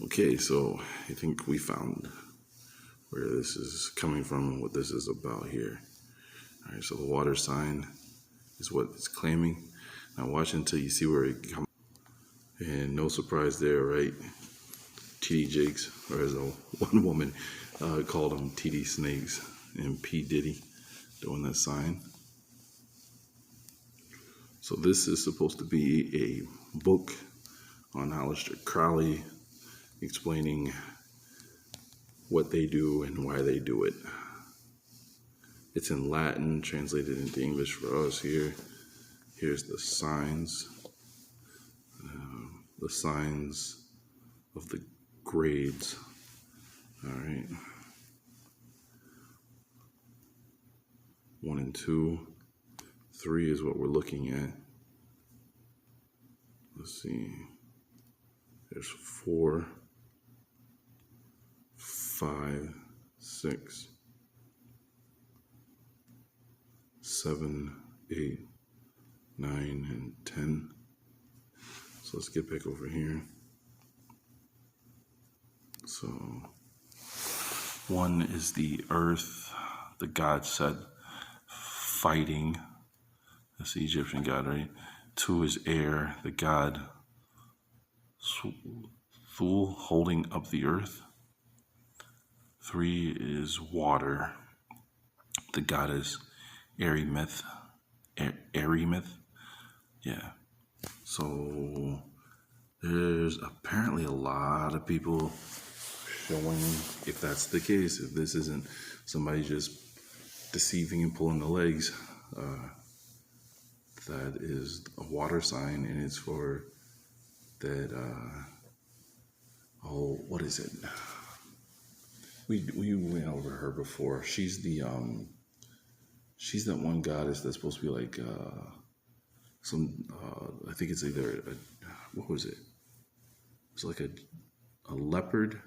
Okay, so I think we found where this is coming from and what this is about here. All right, so the water sign is what it's claiming. Now watch until you see where it comes. And no surprise there, right? TD Jakes, or as one woman called them TD Snakes, and P. Diddy doing that sign. So this is supposed to be a book on Aleister Crowley explaining what they do and why they do it. It's in Latin, translated into English for us here. Here's the signs of the grades. All right. 1 and 2. 3 is what we're looking at. Let's see. There's 4, 5, 6, 7, 8, 9, and 10. So let's get back over here. So 1 is the earth, the god said, fighting. That's the Egyptian god, right? 2 is air, the god Thul, holding up the earth. 3 is water, the goddess Auramoth. Yeah. So there's apparently a lot of people showing, if that's the case, if this isn't somebody just deceiving and pulling the legs, that is a water sign, and it's for that, what is it? We went over her before. She's that one goddess that's supposed to be like, I think it's either, what was it? It's like a leopard.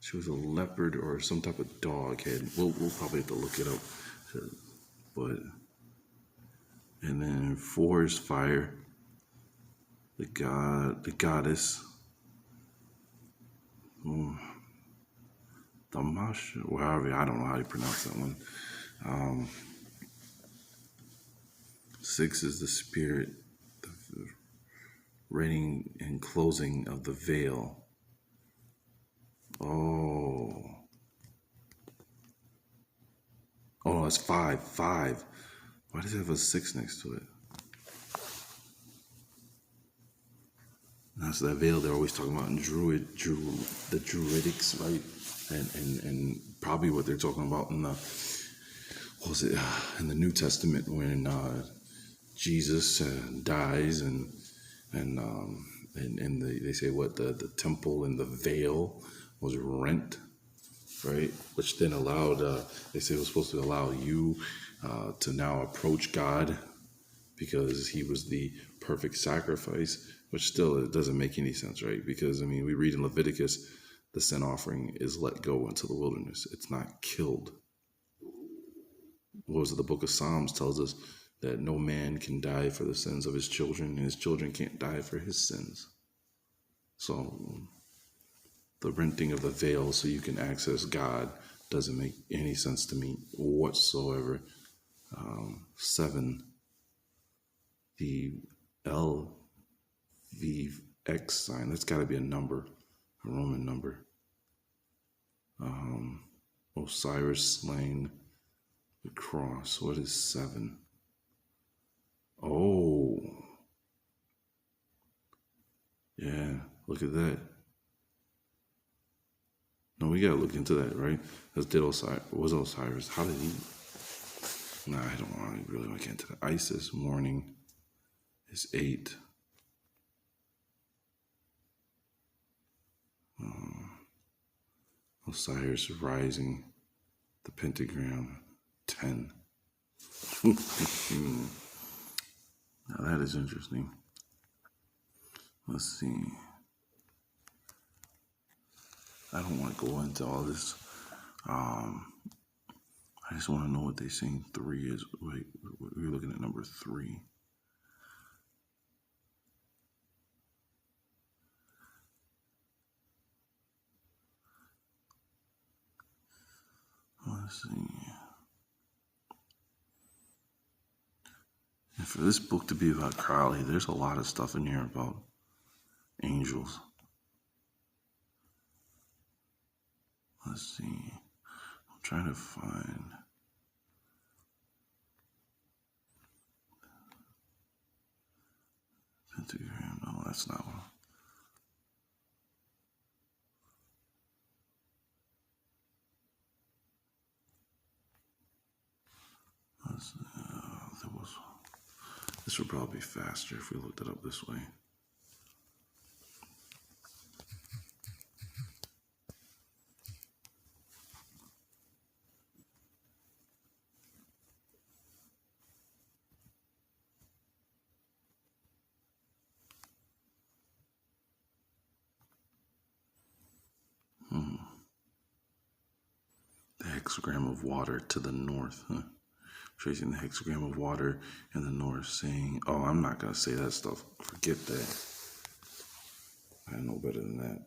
She was a leopard or some type of dog head. We'll probably have to look it up. But, and then 4 is fire. The goddess. Damash, however, I don't know how you pronounce that one. 6 is the spirit, the reigning and closing of the veil. Oh, that's 5. 5. Why does it have a 6 next to it? That's that veil they're always talking about in the Druidics, right? And probably what they're talking about in in the New Testament when Jesus dies and they say what the temple and the veil was rent, right? Which then allowed, they say it was supposed to allow you to now approach God because he was the perfect sacrifice, which still it doesn't make any sense, right? Because, I mean, we read in Leviticus, the sin offering is let go into the wilderness. It's not killed. What was it? The book of Psalms tells us that no man can die for the sins of his children, and his children can't die for his sins. So the renting of the veil so you can access God doesn't make any sense to me whatsoever. 7, the LVX sign, that's got to be a number, a Roman number. Osiris slain, the cross. What is 7? Oh, yeah, look at that. No, we gotta look into that, right? That's did Osiris. Was Osiris? How did he? Nah, I don't really want to get into that. Isis mourning is 8. Osiris rising, the pentagram, 10. Now that is interesting. Let's see. I don't want to go into all this. I just want to know what they're saying 3 is. Wait, we're looking at number 3. Let's see. And for this book to be about Crowley, there's a lot of stuff in here about angels. Let's see. I'm trying to find. Pentagram. No, that's not one. There was. This would probably be faster if we looked it up this way. The hexagram of water to the north, huh? Tracing the hexagram of water in the north, saying, oh, I'm not going to say that stuff. Forget that. I know better than that.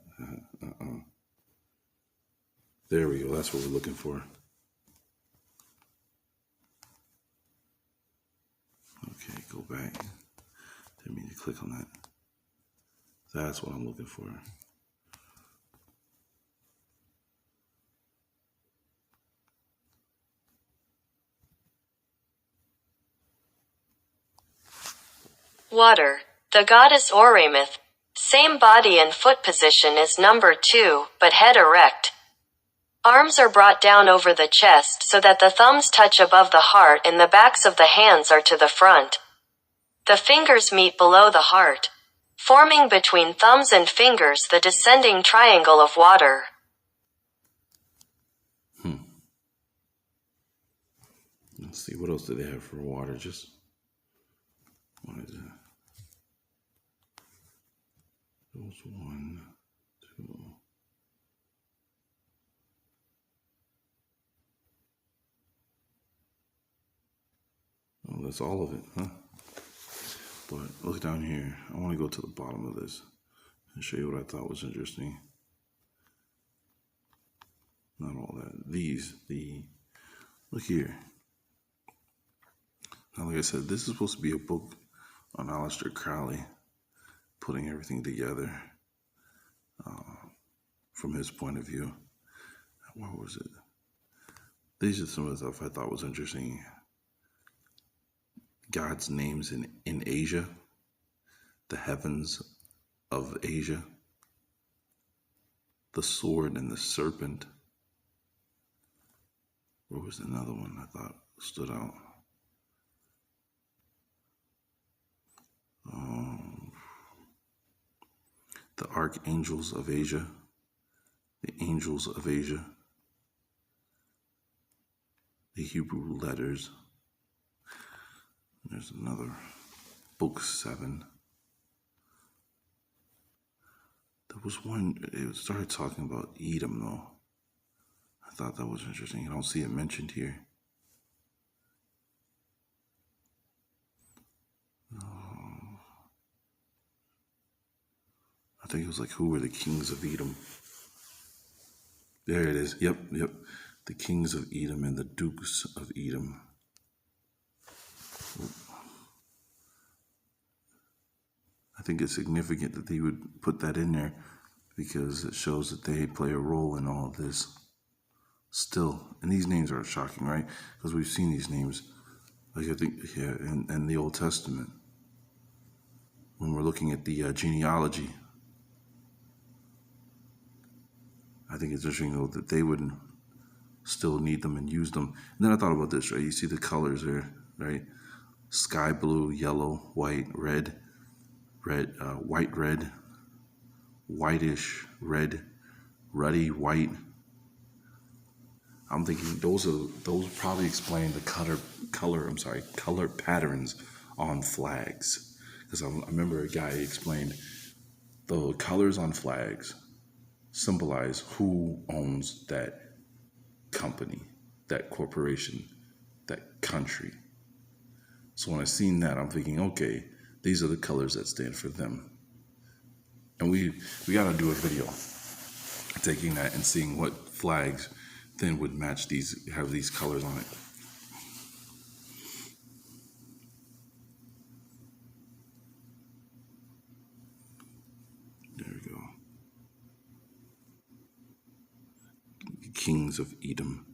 There we go. That's what we're looking for. Okay, go back. Didn't mean to click on that. That's what I'm looking for. Water. The goddess Auramoth. Same body and foot position as number 2, but head erect. Arms are brought down over the chest so that the thumbs touch above the heart and the backs of the hands are to the front. The fingers meet below the heart, forming between thumbs and fingers the descending triangle of water. Let's see, what else do they have for water? Just wanted to. Those 1, 2. Oh, that's all of it, huh? But look down here. I want to go to the bottom of this and show you what I thought was interesting. Not all that. Look here. Now, like I said, this is supposed to be a book on Aleister Crowley, putting everything together from his point of view. What was it? These are some of the stuff I thought was interesting. God's names in Asia, the heavens of Asia, the sword and the serpent. What was another one I thought stood out? The archangels of Asia, the angels of Asia, the Hebrew letters. There's another, book 7. There was one, it started talking about Edom though. I thought that was interesting. I don't see it mentioned here. I think it was like, who were the kings of Edom? There it is. Yep. The kings of Edom and the dukes of Edom. I think it's significant that they would put that in there because it shows that they play a role in all of this still. And these names are shocking, right? Because we've seen these names, like I think, yeah, in the Old Testament. When we're looking at the genealogy, I think it's interesting though that they would still need them and use them. And then I thought about this, right? You see the colors there, right? Sky blue, yellow, white, red, white, red, whitish, red, ruddy, white. I'm thinking those probably explain the color patterns on flags. Because I remember a guy explained the colors on flags symbolize who owns that company, that corporation, that country. So when I seen that, I'm thinking, okay, these are the colors that stand for them. And we got to do a video taking that and seeing what flags then would match these, have these colors on it. There we go. Kings of Edom.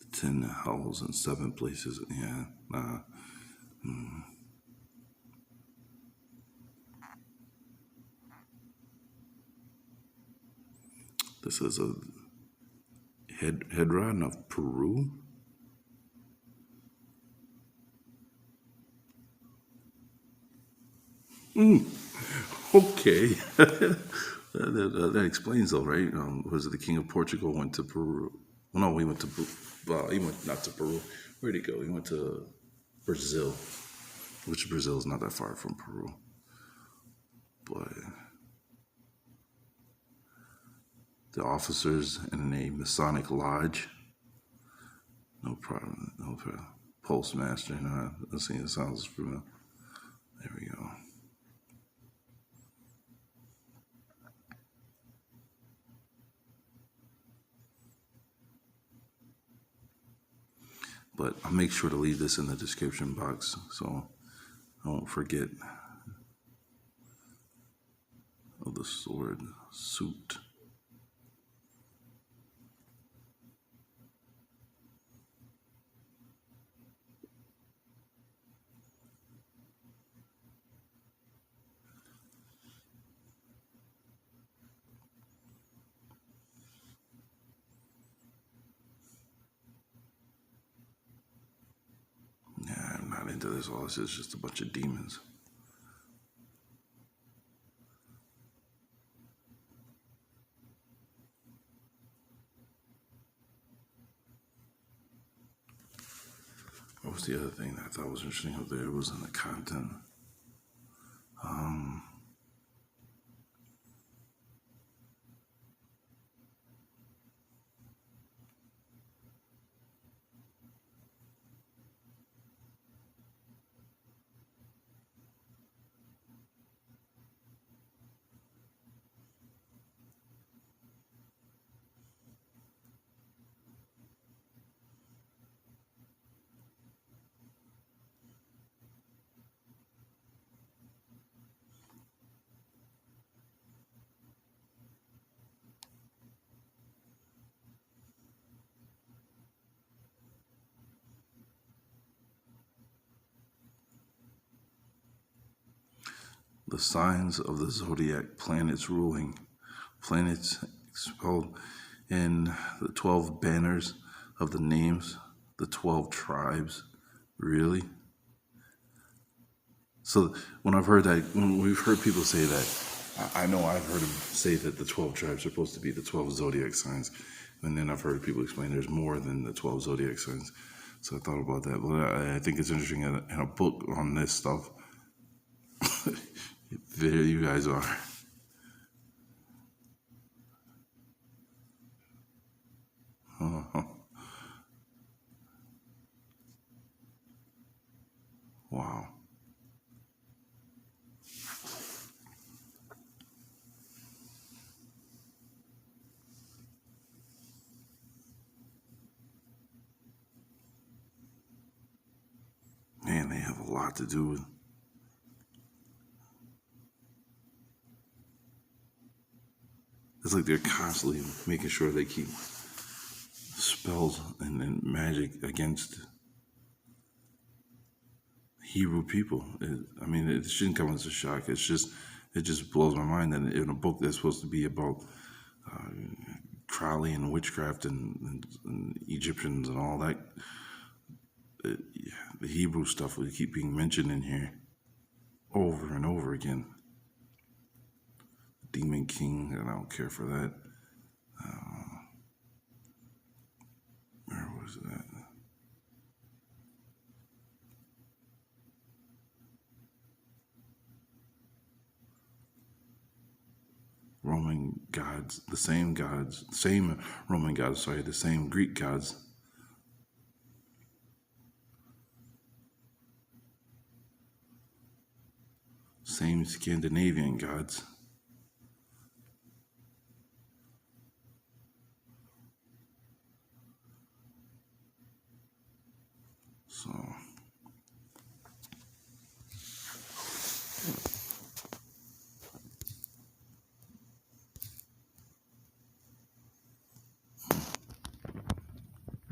The 10 hells and 7 places. Yeah, nah. This is a Hedron of Peru. Okay. that explains though, right? Was it the King of Portugal went to Peru? Well, no, he went to he went not to Peru. Where'd he go? He went to Brazil, which Brazil is not that far from Peru. But the officers in a Masonic lodge. No problem. No problem. Postmaster. No, let's see. It sounds familiar. There we go. But I'll make sure to leave this in the description box so I won't forget. Of the sword suit. Yeah, I'm not into this. All this is just a bunch of demons. What was the other thing that I thought was interesting up there? It was in the content. The signs of the zodiac planets ruling, planets expelled in the 12 banners of the names, the 12 tribes. Really? So when I've heard that, when we've heard people say that, I know I've heard them say that the 12 tribes are supposed to be the 12 zodiac signs. And then I've heard people explain there's more than the 12 zodiac signs. So I thought about that. But I think it's interesting in a book on this stuff. There you guys are. Uh-huh. Wow. Man, they have a lot to do with. It's like they're constantly making sure they keep spells and magic against Hebrew people. It shouldn't come as a shock. It just blows my mind that in a book that's supposed to be about Crowley and witchcraft and Egyptians and all that, the Hebrew stuff would keep being mentioned in here over and over again. Demon King, and I don't care for that. Where was that? Roman gods, the same Roman gods, the same Greek gods. same Scandinavian gods. So,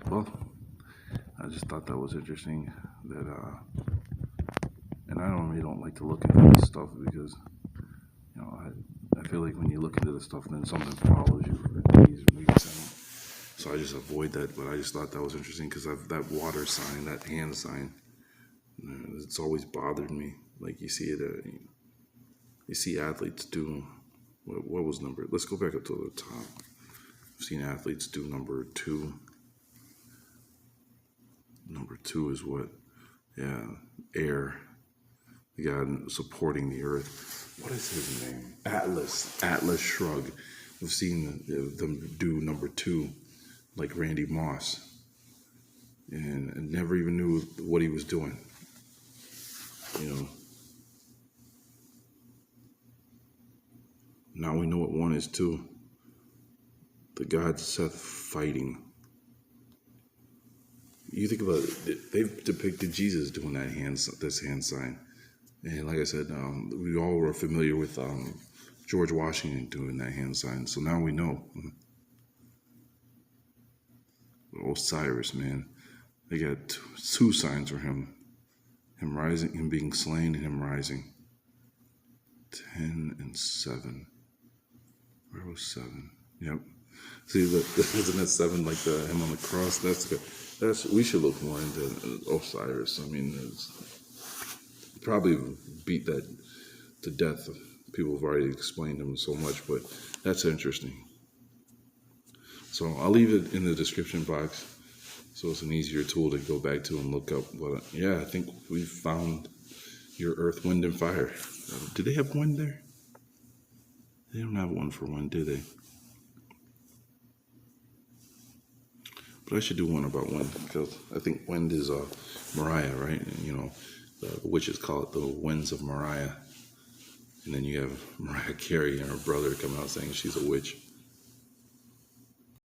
well, I just thought that was interesting that, and I really don't like to look into this stuff because, you know, I feel like when you look into this stuff, then something follows you for days or weeks. So I just avoid that, but I just thought that was interesting because that water sign, that hand sign, it's always bothered me. Like you see it, you see athletes do, what was number, let's go back up to the top. I've seen athletes do number 2. Number 2 is what? Yeah, air. The God supporting the earth. What is his name? Atlas Shrug. We've seen them do number 2, like Randy Moss. And never even knew what he was doing. You know. Now we know what 1 is too. The god Seth fighting. You think about it, they've depicted Jesus doing this hand sign. And like I said, we all were familiar with George Washington doing that hand sign. So now we know. Osiris, man. They got 2 signs for him. Him rising, him being slain, and him rising. 10 and 7. Where was 7? Yep. See, isn't that 7 like him on the cross? That's good. We should look more into Osiris. I mean, probably beat that to death. People have already explained him so much, but that's interesting. So I'll leave it in the description box so it's an easier tool to go back to and look up. But yeah, I think we found your earth, wind, and fire. Do they have wind there? They don't have one for wind, do they? But I should do one about wind because I think wind is Mariah, right? And, you know, the witches call it the winds of Mariah. And then you have Mariah Carey and her brother come out saying she's a witch.